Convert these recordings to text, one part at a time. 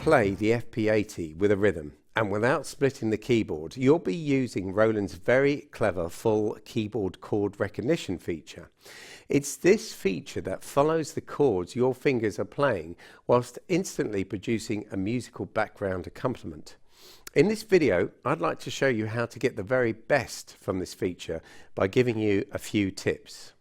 play the FP-80 with a rhythm and without splitting the keyboard, you'll be using Roland's very clever full keyboard chord recognition feature. It's this feature that follows the chords your fingers are playing whilst instantly producing a musical background accompaniment. In this video, I'd like to show you how to get the very best from this feature by giving you a few tips.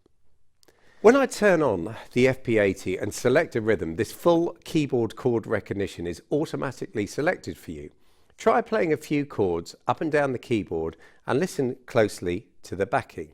When I turn on the FP-80 and select a rhythm, this full keyboard chord recognition is automatically selected for you. Try playing a few chords up and down the keyboard and listen closely to the backing.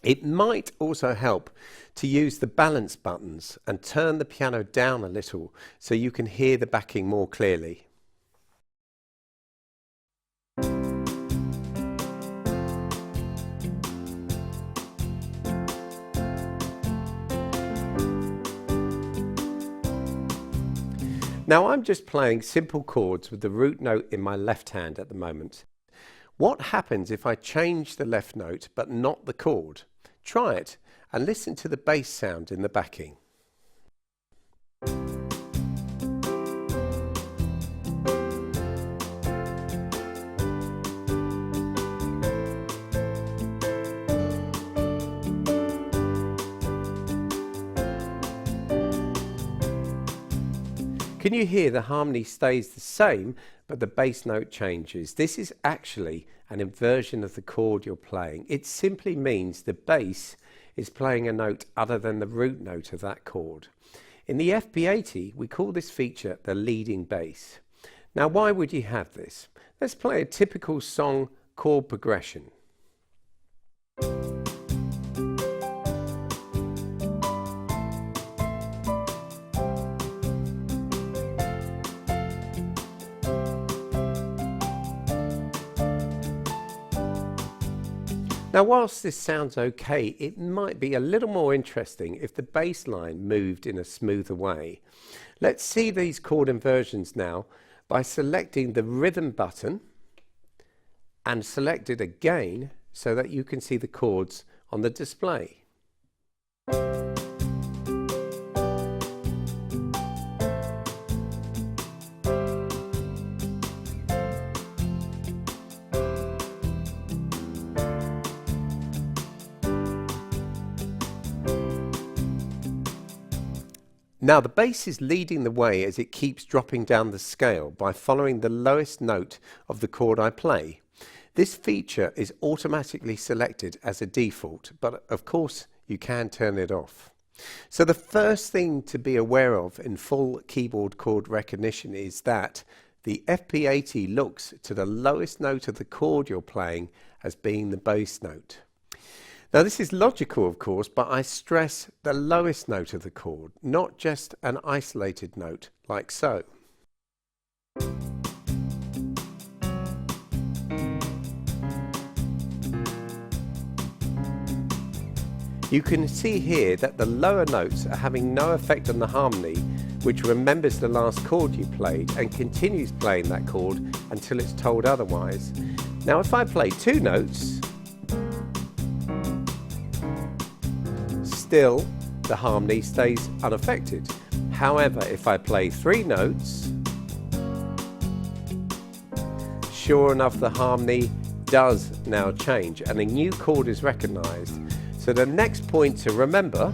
It might also help to use the balance buttons and turn the piano down a little so you can hear the backing more clearly. Now I'm just playing simple chords with the root note in my left hand at the moment. What happens if I change the left note but not the chord? Try it and listen to the bass sound in the backing. Can you hear the harmony stays the same, but the bass note changes? This is actually an inversion of the chord you're playing. It simply means the bass is playing a note other than the root note of that chord. In the FP-80, we call this feature the leading bass. Now, why would you have this? Let's play a typical song chord progression. Now, whilst this sounds okay, it might be a little more interesting if the bass line moved in a smoother way. Let's see these chord inversions now by selecting the rhythm button and select it again so that you can see the chords on the display. Now the bass is leading the way as it keeps dropping down the scale by following the lowest note of the chord I play. This feature is automatically selected as a default, but of course you can turn it off. So the first thing to be aware of in full keyboard chord recognition is that the FP-80 looks to the lowest note of the chord you're playing as being the bass note. Now this is logical, of course, but I stress the lowest note of the chord, not just an isolated note like so. You can see here that the lower notes are having no effect on the harmony, which remembers the last chord you played and continues playing that chord until it's told otherwise. Now if I play two notes, still the harmony stays unaffected. However, if I play three notes, sure enough the harmony does now change and a new chord is recognized. So the next point to remember,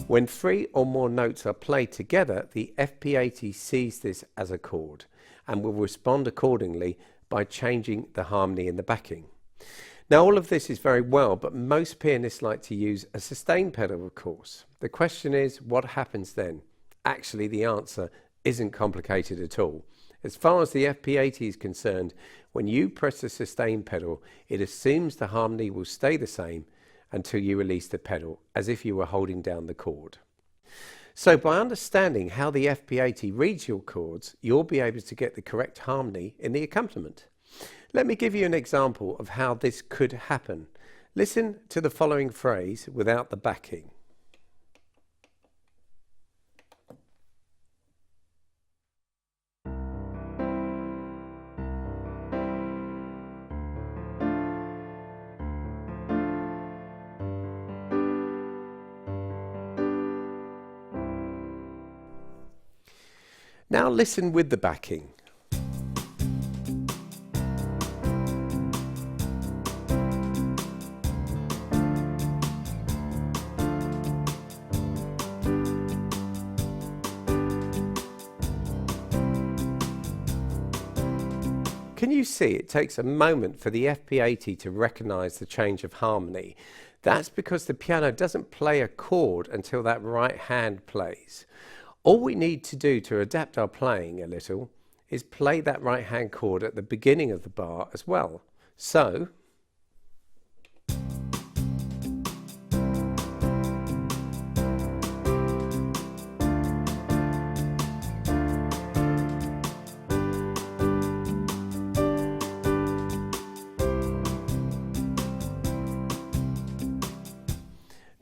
when three or more notes are played together, the FP-80 sees this as a chord and will respond accordingly by changing the harmony in the backing. Now all of this is very well, but most pianists like to use a sustain pedal, of course. The question is, what happens then? Actually, the answer isn't complicated at all. As far as the FP-80 is concerned, when you press the sustain pedal, it assumes the harmony will stay the same until you release the pedal, as if you were holding down the chord. So by understanding how the FP-80 reads your chords, you'll be able to get the correct harmony in the accompaniment. Let me give you an example of how this could happen. Listen to the following phrase without the backing. Now listen with the backing. Can you see it takes a moment for the FP-80 to recognise the change of harmony? That's because the piano doesn't play a chord until that right hand plays. All we need to do to adapt our playing a little is play that right hand chord at the beginning of the bar as well. So,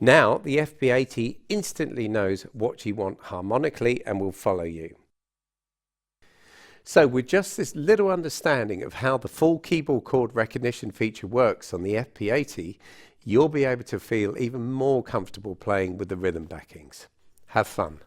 now the FP-80 instantly knows what you want harmonically and will follow you. So with just this little understanding of how the full keyboard chord recognition feature works on the FP-80, you'll be able to feel even more comfortable playing with the rhythm backings. Have fun.